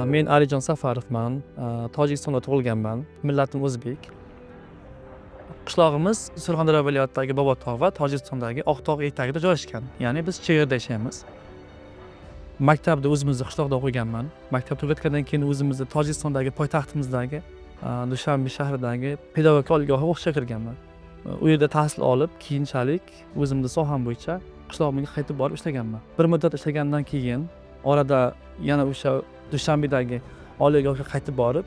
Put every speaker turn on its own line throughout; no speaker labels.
Men Alijon Safarovman. Tojikistonda tug'ilganman. Millatim o'zbek. Qishlog'imiz Surxondaryo viloyatidagi Bobotog' va Tojikistondagi Oqtog' etagida joylashgan. Ya'ni biz chegirada yashaymiz. Maktabda o'zimizning qishloqda o'qiganman. Maktab tugatgandan keyin o'zimizni Tojikistondagi poytaxtimizdagi Dushanbe shahridagi pedagogika oliygohiga o'qishga kirganman. U yerda tahsil olib, keyinchalik o'zimning soham bo'yicha qishlog'imga qaytib borib ishlaganman. Bir muddat ishlagandan keyin orada yana o'sha Dushanbedagi oliygohga qaytib borib,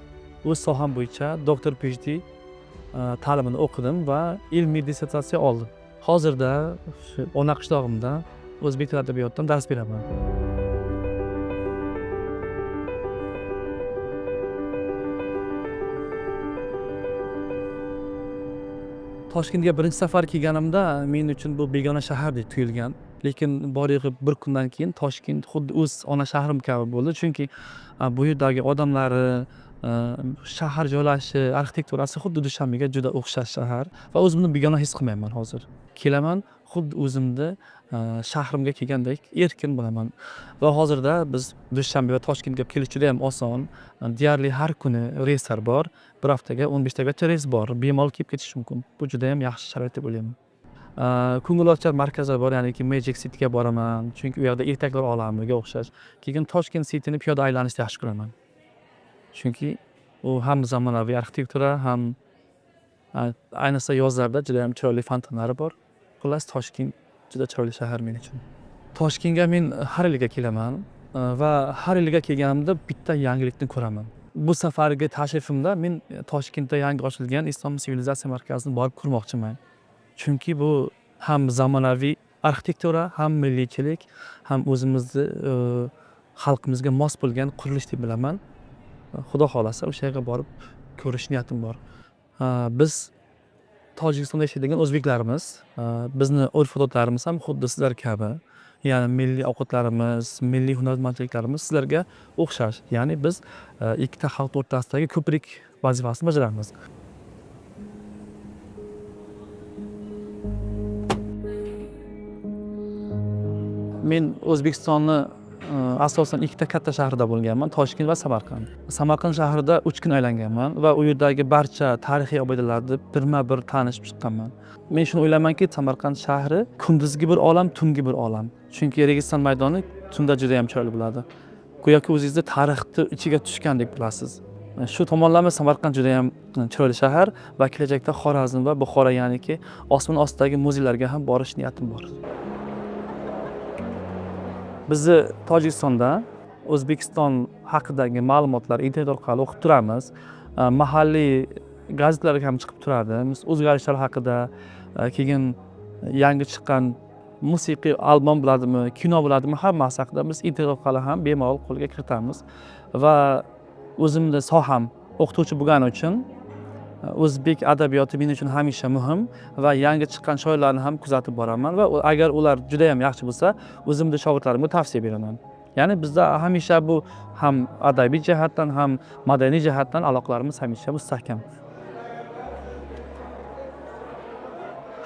o'z soham bo'yicha doktor PhD ta'limini o'qidim va ilmiy dissertatsiya oldim. Hozirda shu ona qishlog'imda o'zbek tili adabiyotidan dars beraman. Toshkentga birinchi safar kelganimda men uchun bu begona shahardek tuyulgan. Lekin borib bir kundan keyin Toshkent xuddi o'z ona shahrim kabi bo'ldi. Chunki bu yerdagi odamlari, shahar joylashishi, arxitekturasi xuddi Dushanbega juda o'xshash shahar va o'zimni begona his qilmayman hozir. Kelaman, xuddi o'zimni shahrimga kelgandek erkin bo'laman. Va hozirda biz Dushanbe va Toshkentga kelish juda ham oson. Deyarli har kuni reyslar bor. Bir haftaga 15 tagacha reys bor. Bemalol kelib ketish mumkin. Bu juda ham yaxshi sharoit deb o'ylayman. Ko'ngilochar markazlar bor, ya'niki Magic City'ga boraman, chunki u yerda ertaklar olamiga o'xshash. Keyin Toshkent City'ni piyoda aylanishni yaxshi ko'raman. Chunki u ham zamonaviy arxitektura, ham ayniqsa yozlarda juda ham chiroyli fontanlari bor. Xullas, Toshkent juda chiroyli shahar men uchun. Toshkentga men har yilga kelaman va har yilga kelganimda bitta yangilikni ko'raman. Bu safargi tashrifimda men Toshkentda yangi ochilgan Islom sivilizatsiya markazini borib ko'rmoqchiman. Chunki bu ham zamonaviy arxitektura, ham milliychilik, ham o'zimizni xalqimizga mos bo'lgan qurilish deb bilaman. Xudo xolasa o'sha yerga borib ko'rish niyatim bor. Biz Tojikistonda yashaydigan o'zbeklarimiz, bizni urf-odatlarimiz ham xuddi sizlar kabi. Ya'ni milliy ovqatlarimiz, milliy hunarmandchiliklarimiz sizlarga o'xshash. Ya'ni biz ikkita xalq o'rtasidagi ko'prik vazifasini bajaramiz. Men O'zbekistonni asosan ikkita katta shahrida bo'lganman, Toshkent va Samarqand. Samarqand shahrida 3 kun aylanganman va u yerdagi barcha tarixiy obidalarni birma-bir tanishib chiqqanman. Men shuni o'ylaymanki, Samarqand shahri kunduzgi bir olam, tungi bir olam. Chunki Registon maydoni tunda juda ham chiroyli bo'ladi. Go'yoki o'zingizni tarixni ichiga tushgandek bo'lasiz. Shu tomonlama Samarqand juda ham chiroyli shahar va kelajakda Xorazm va Buxoro, ya'niki osmon ostidagi muzeylarga ham borish niyatim bor. Bizni Tojikistonda O'zbekiston haqidagi ma'lumotlar internet orqali o'qib turamiz. Mahalliy gazetalarga ham chiqib turadi. O'zgarishlar haqida, keyin yangi chiqqan musiqiy albom bo'ladimi, kino bo'ladimi, hammasi haqida biz internet orqali ham bemalol qo'lga kiritamiz. Va o'zimning soham o'qituvchi bo'lgani uchun o'zbek adabiyoti men uchun hamisha muhim va yangi chiqqan shoirlarni ham kuzatib boraman va agar ular juda ham yaxshi bo'lsa, o'zimning shogirdlarimga tavsiya beraman. Ya'ni bizda hamisha bu ham adabiy jihatdan, ham madaniy jihatdan aloqalarimiz hamisha mustahkam.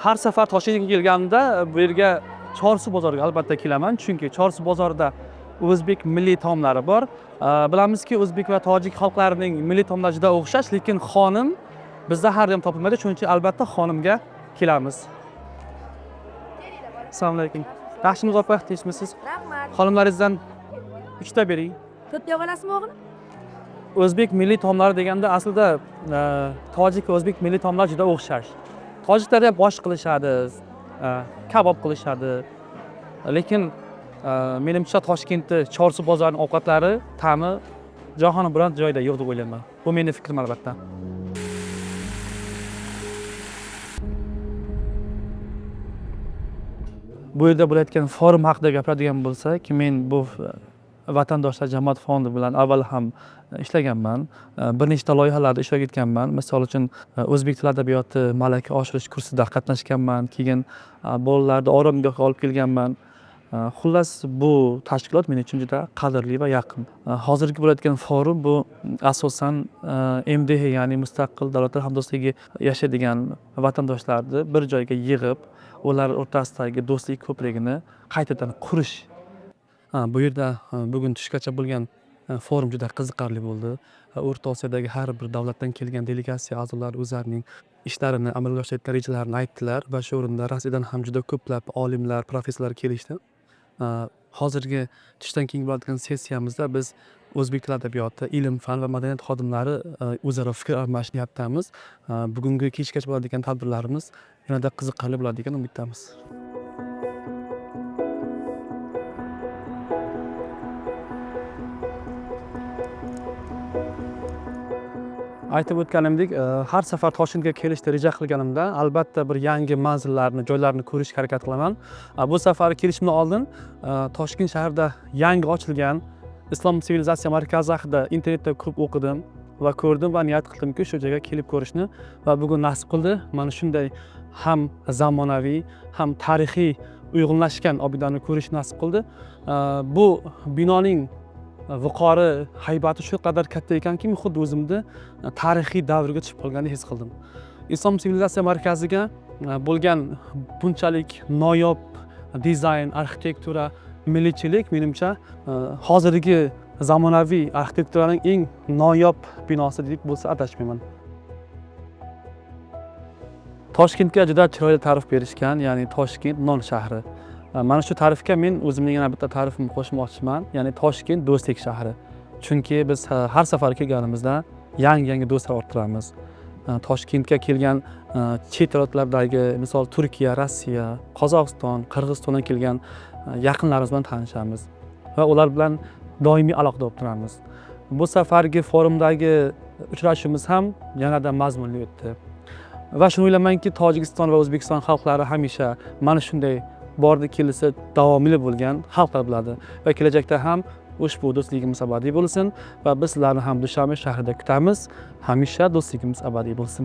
Har safar Toshkentga kelganimda bu yerga Chorsu bozoriga albatta kelaman, chunki Chorsu bozorida o'zbek milliy taomlari bor. Bilamizki, o'zbek va tojik xalqlarining milliy taomlari juda o'xshash, lekin xonim bizda har doim topilmaydi, shuning uchun albatta xonimga kelamiz. Assalomu alaykum. Yaxshimisiz opa, tinchmisiz?
Rahmat.
Xonimlaringizdan 3 ta bering.
4 ta olasizmi o'g'lim?
O'zbek milliy taomlari deganda aslida tojik va o'zbek milliy taomlari juda o'xshash. Tojiklar ham bosh qilishadi, kabob qilishadi. Lekin menimcha Toshkentda Chorsu bozorining ovqatlari ta'mi jahon biron joyda yo'q deb o'ylayman. Bu mening fikrim albatta. Bu yerda bo'layotgan forum haqida gapiradigan bo'lsak, men bu vatandoshlar jamoat fondi bilan avval ham ishlaganman. Bir nechta loyihalarda ishtirok etganman. Misol uchun o'zbek tili adabiyoti malaka oshirish kursida qatnashganman. Keyin bolalarni oromgohga olib kelganman. Xullas, bu tashkilot men uchun juda qadrli va yaqin. Hozirgi bo'layotgan forum bu asosan MDH, ya'ni mustaqil davlatlar hamdo'stligi yashaydigan vatandoshlarni bir joyga yig'ib, ular o'rtasidagi do'stlik ko'prigini qaytadan qurish. Bu yerda bugun tushgacha bo'lgan Forum juda qiziqarli bo'ldi. O'rta Osiyodagi har bir davlatdan kelgan delegatsiya a'zolari o'zlarining ishlarini amalga oshirayotgan rejalarini aytdilar va shu o'rinda Rossiyadan ham juda ko'plab olimlar, professorlar kelishdi. Hozirgi tushdan keyin bo'ladigan sessiyamizda biz o'zbek tili adabiyoti, ilm, fan va madaniyat xodimlari o'zaro fikr almashinyaptamiz. Bugungi kechgacha bo'ladigan tadbirlarimiz yanada qiziqarli bo'ladi degan umiddamiz. Aytib o'tganimdek, har safar Toshkentga kelishni reja qilganimda albatta bir yangi manzillarni, joylarni ko'rishga harakat qilaman. Bu safar kelishimdan oldin Toshkent shahrida yangi ochilgan Islom sivilizatsiya markazi haqida internetda ko'p o'qidim va ko'rdim va niyat qildimki, shu joyga kelib ko'rishni va bugun nasib qildi. Mana shunday ham zamonaviy, ham tarixiy uyg'unlashgan obidani ko'rish nasib qildi. Bu binoning viqori, haybati shu qadar katta ekanki, xuddi o'zimni tarixiy davrga tushib qolgandek his qildim. Islom sivilizatsiya markaziga bo'lgan bunchalik noyob dizayn, arxitektura, milliychilik menimcha hozirgi zamonaviy arxitekturaning eng noyob binosi deb bo'lsa adashmayman. Toshkentga juda chiroyli ta'rif berishgan, ya'ni Toshkent non shahri. Mana shu ta'rifga men o'zimning yana bitta ta'rifimni qo'shmoqchiman, ya'ni Toshkent do'stlik shahri. Chunki biz har safar kelganimizda yangi do'stlar orttiramiz. Toshkentga kelgan chet davlatlardagi, misol Turkiya, Rossiya, Qozog'iston, Qirg'izistondan kelgan yaqinlarimiz bilan tanishamiz va ular bilan doimiy aloqada bo'lib turamiz. Bu safargi forumdagi uchrashuvimiz ham yanada mazmunli o'tdi. Va shuni o'ylaymanki, Tojikiston va O'zbekiston xalqlari hamisha mana shunday bordi kelisi davomli bo'lgan xalqlar bo'ladi va kelajakda ham ushbu do'stligimiz abadiy bo'lsin va biz sizlarni ham Dushanbe shahrida kutamiz. Hamisha do'stligimiz abadiy bo'lsin.